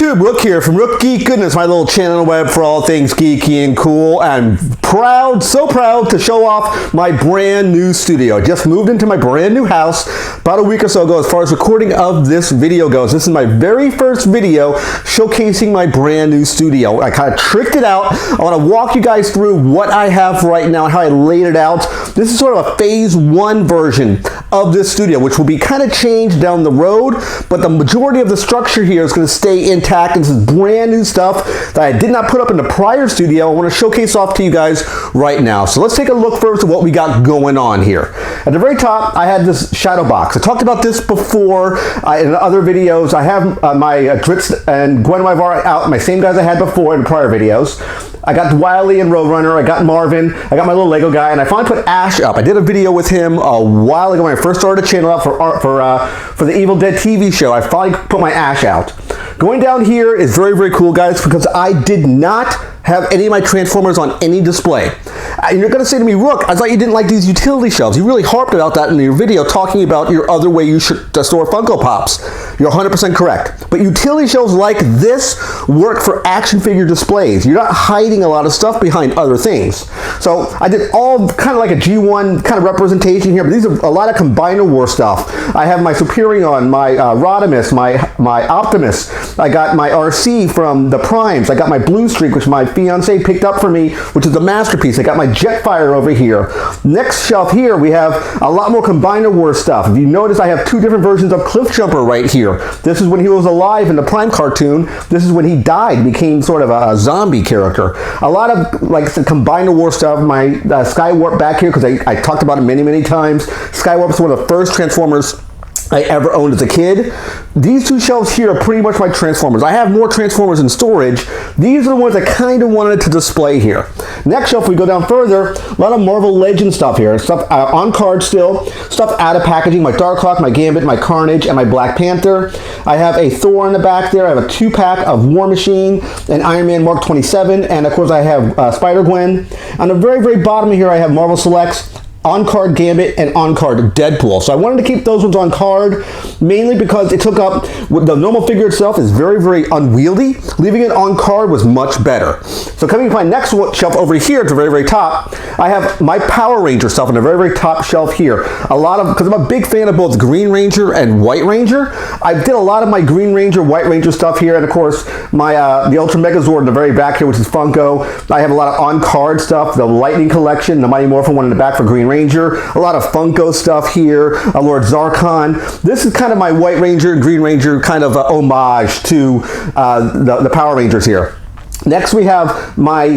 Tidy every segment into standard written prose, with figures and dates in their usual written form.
YouTube, Rook here from Rook Geek Goodness, my little channel on the web for all things geeky and cool. I'm proud, so proud to show off my brand new studio. I just moved into my brand new house about a week or so ago as far as recording of this video goes. This is my very first video showcasing my brand new studio. I kind of tricked it out. I want to walk you guys through what I have right now and how I laid it out. This is sort of a phase 1 version of this studio, which will be kind of changed down the road, but the majority of the structure here is going to stay intact. And this is brand new stuff that I did not put up in the prior studio. I want to showcase off to you guys right now. So let's take a look first at what we got going on here. At the very top, I had this shadow box. I talked about this before in other videos. I have my Dritz and Gwen Wyvar out, my same guys I had before in prior videos. I got Wiley and Roadrunner, I got Marvin, I got my little Lego guy, and I finally put Ash up. I did a video with him a while ago when I first started the channel out for the Evil Dead TV show. I finally put my Ash out. Going down here is very, very cool, guys, because I did not have any of my Transformers on any display. And you're going to say to me, Rook, I thought you didn't like these utility shelves. You really harped about that in your video talking about your other way you should store Funko Pops. You're 100% correct. But utility shelves like this work for action figure displays. You're not hiding a lot of stuff behind other things. So I did all kind of like a G1 kind of representation here, but these are a lot of Combiner War stuff. I have my Superion, my Rodimus, my Optimus. I got my RC from the Primes. I got my Blue Streak, which my fiance picked up for me, which is a masterpiece. I got my Jetfire over here. Next shelf here, we have a lot more Combiner War stuff. If you notice, I have two different versions of Cliffjumper right here. This is when he was alive in the Prime cartoon. This is when he died, became sort of a zombie character. A lot of like the Combiner War stuff. My Skywarp back here, because I talked about it many, many times. Skywarp is one of the first Transformers I ever owned as a kid. These two shelves here are pretty much my Transformers. I have more Transformers in storage. These are the ones I kind of wanted to display here. Next shelf, we go down further, a lot of Marvel Legends stuff here. Stuff on card still, stuff out of packaging, my Darkhawk, my Gambit, my Carnage, and my Black Panther. I have a Thor in the back there. I have a 2-pack of War Machine and Iron Man Mark 27, and of course I have Spider-Gwen. On the very, very bottom here, I have Marvel Selects, on-card Gambit, and on-card Deadpool. So I wanted to keep those ones on card, mainly because it took up, the normal figure itself is very, very unwieldy. Leaving it on card was much better. So coming to my next shelf over here at the very, very top, I have my Power Ranger stuff on the very, very top shelf here. A lot of, because I'm a big fan of both Green Ranger and White Ranger, I did a lot of my Green Ranger, White Ranger stuff here, and of course, my the Ultra Megazord in the very back here, which is Funko. I have a lot of on-card stuff, the Lightning Collection, the Mighty Morphin one in the back for Green Ranger, a lot of Funko stuff here, Lord Zarkon. This is kind of my White Ranger and Green Ranger kind of homage to the Power Rangers here. Next we have my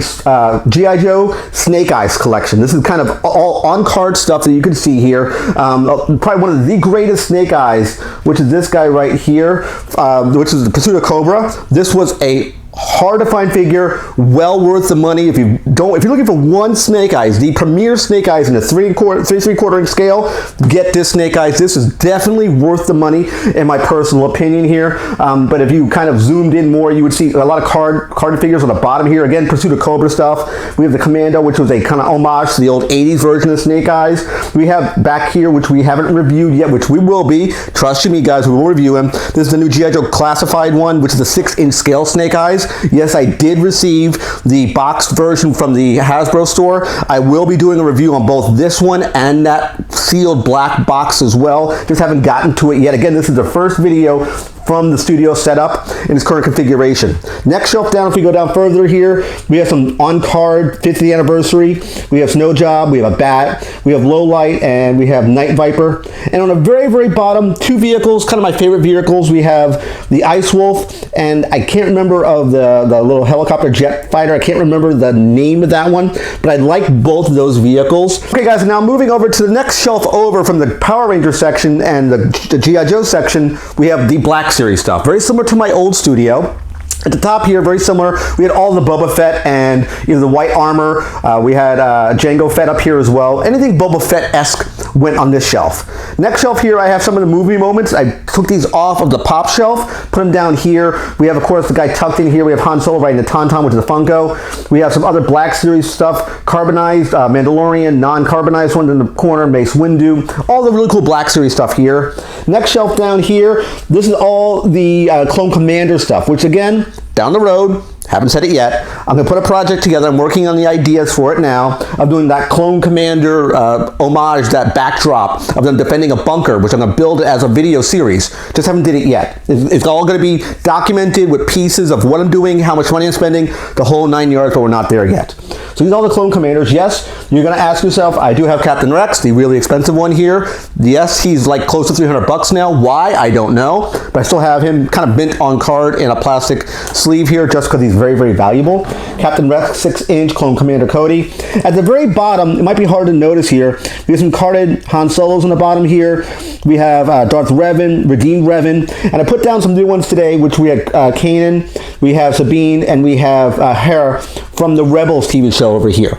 G.I. Joe Snake Eyes collection. This is kind of all on-card stuff that you can see here. Probably one of the greatest Snake Eyes, which is this guy right here, which is the Pursuit of Cobra. This was a hard to find figure, well worth the money. If you're looking for one Snake Eyes, the premier Snake Eyes in a 3 3/4 inch scale, get this Snake Eyes. This is definitely worth the money in my personal opinion here. But if you kind of zoomed in more, you would see a lot of card figures on the bottom here. Again, Pursuit of Cobra stuff. We have the Commando, which was a kind of homage to the old 80s version of Snake Eyes. We have back here, which we haven't reviewed yet, which we will be. Trust you me, guys, we will review him. This is the new G.I. Joe Classified one, which is the 6-inch scale Snake Eyes. Yes, I did receive the boxed version from the Hasbro store. I will be doing a review on both this one and that sealed black box as well. Just haven't gotten to it yet. Again, this is the first video from the studio setup in its current configuration. Next shelf down, if we go down further here, we have some on-card 50th anniversary. We have Snow Job, we have a Bat, we have Low Light, and we have Night Viper. And on the very, very bottom, two vehicles, kind of my favorite vehicles. We have the Ice Wolf, and I can't remember of the little helicopter jet fighter. I can't remember the name of that one, but I like both of those vehicles. Okay, guys, now moving over to the next shelf over from the Power Ranger section and the G.I. Joe section, we have the Black Series stuff. Very similar to my old studio. At the top here, very similar, we had all the Boba Fett and the white armor. We had Jango Fett up here as well. Anything Boba Fett-esque went on this shelf. Next shelf here, I have some of the movie moments. I took these off of the pop shelf, put them down here. We have, of course, the guy tucked in here. We have Han Solo riding the Tauntaun, which is a Funko. We have some other Black Series stuff, carbonized, Mandalorian, non-carbonized ones in the corner, Mace Windu, all the really cool Black Series stuff here. Next shelf down here, this is all the Clone Commander stuff, which again, down the road, haven't said it yet, I'm going to put a project together. I'm working on the ideas for it now of doing that Clone Commander homage, that backdrop of them defending a bunker, which I'm going to build as a video series. Just haven't did it yet. It's all going to be documented with pieces of what I'm doing, how much money I'm spending, the whole 9 yards, but we're not there yet. So these are all the Clone Commanders. Yes, you're going to ask yourself, I do have Captain Rex, the really expensive one here. Yes, he's like close to $300 now. Why? I don't know. But I still have him kind of mint on card in a plastic sleeve here just because he's very, very valuable. Captain Rex 6-inch Clone Commander Cody. At the very bottom, it might be hard to notice here, we have some carded Han Solos on the bottom here. We have Darth Revan, Redeemed Revan, and I put down some new ones today, which we had Kanan, we have Sabine, and we have Hera from the Rebels TV show over here.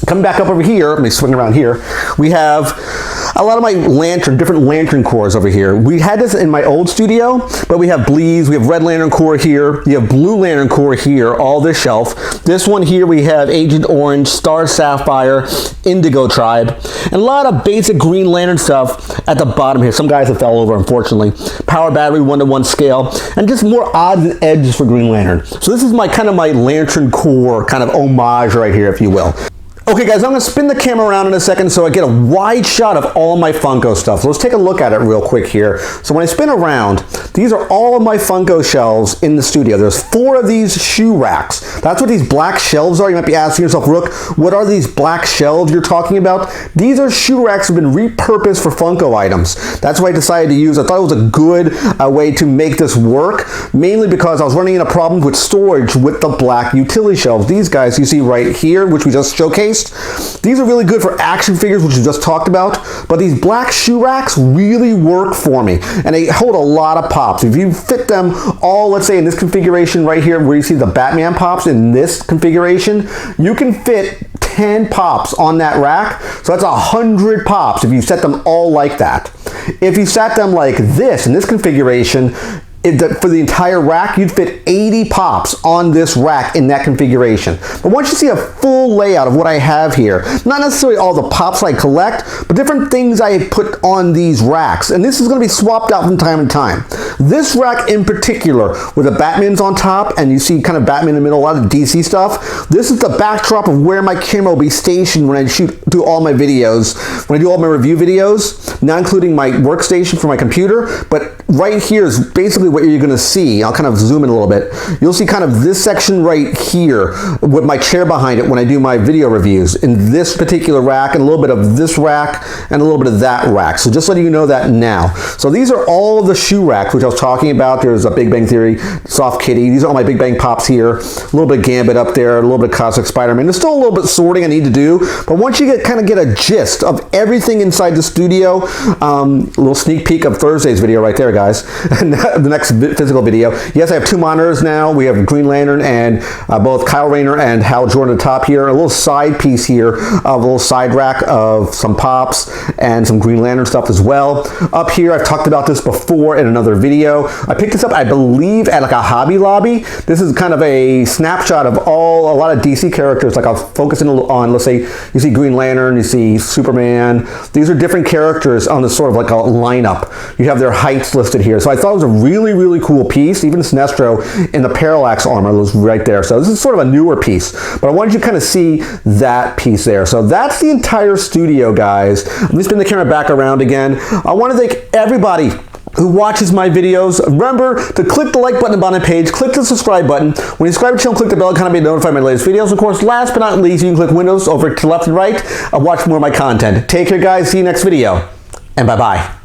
Coming back up over here, let me swing around here, we have a lot of my different lantern cores over here. We had this in my old studio, but we have Bleeds, we have Red Lantern core here, we have Blue Lantern core here, all this shelf. This one here we have Agent Orange, Star Sapphire, Indigo Tribe, and a lot of basic Green Lantern stuff at the bottom here. Some guys have fell over, unfortunately. Power battery 1-to-1 scale, and just more odds and edges for Green Lantern. So this is my kind of my lantern core kind of homage right here, if you will. Okay guys, I'm going to spin the camera around in a second so I get a wide shot of all my Funko stuff. So let's take a look at it real quick here. So when I spin around, these are all of my Funko shelves in the studio. There's 4 of these shoe racks. That's what these black shelves are. You might be asking yourself, Rook, what are these black shelves you're talking about? These are shoe racks that have been repurposed for Funko items. That's what I decided to use. I thought it was a good way to make this work, mainly because I was running into problems with storage with the black utility shelves. These guys you see right here, which we just showcased, these are really good for action figures, which we just talked about, but these black shoe racks really work for me, and they hold a lot of pops. If you fit them all, let's say in this configuration right here, where you see the Batman pops in this configuration, you can fit 10 pops on that rack, so that's 100 pops if you set them all like that. If you set them like this, in this configuration, for the entire rack, you'd fit 80 pops on this rack in that configuration. But once you see a full layout of what I have here, not necessarily all the pops I collect, but different things I put on these racks. And this is going to be swapped out from time to time. This rack in particular, with the Batman's on top, and you see kind of Batman in the middle, a lot of DC stuff, this is the backdrop of where my camera will be stationed when I do all my videos, when I do all my review videos, not including my workstation for my computer, but right here is basically what you're going to see. I'll kind of zoom in a little bit. You'll see kind of this section right here with my chair behind it when I do my video reviews, in this particular rack, and a little bit of this rack and a little bit of that rack. So just letting you know that now. So these are all the shoe racks which I was talking about. There's a Big Bang Theory, Soft Kitty. These are all my Big Bang pops here. A little bit of Gambit up there, a little bit of Cosmic Spider-Man. There's still a little bit of sorting I need to do, but once you kind of get a gist of everything inside the studio, a little sneak peek of Thursday's video right there, guys. The next physical video. Yes, I have 2 monitors now. We have Green Lantern and both Kyle Rayner and Hal Jordan at the top here. A little side piece here of a little side rack of some pops and some Green Lantern stuff as well. Up here, I've talked about this before in another video. I picked this up, I believe, at like a Hobby Lobby. This is kind of a snapshot of a lot of DC characters. Like I'll focus in on, let's say, you see Green Lantern, you see Superman. These are different characters on this sort of like a lineup. You have their heights listed here. So I thought it was a really, really cool piece. Even Sinestro in the Parallax armor was right there. So this is sort of a newer piece, but I wanted you to kind of see that piece there. So that's the entire studio, guys. Let me spin the camera back around again. I want to thank everybody who watches my videos. Remember to click the like button on the bottom page, click the subscribe button. When you subscribe to the channel, click the bell icon to be notified of my latest videos. Of course, last but not least, you can click Windows over to left and right and watch more of my content. Take care, guys. See you next video, and bye-bye.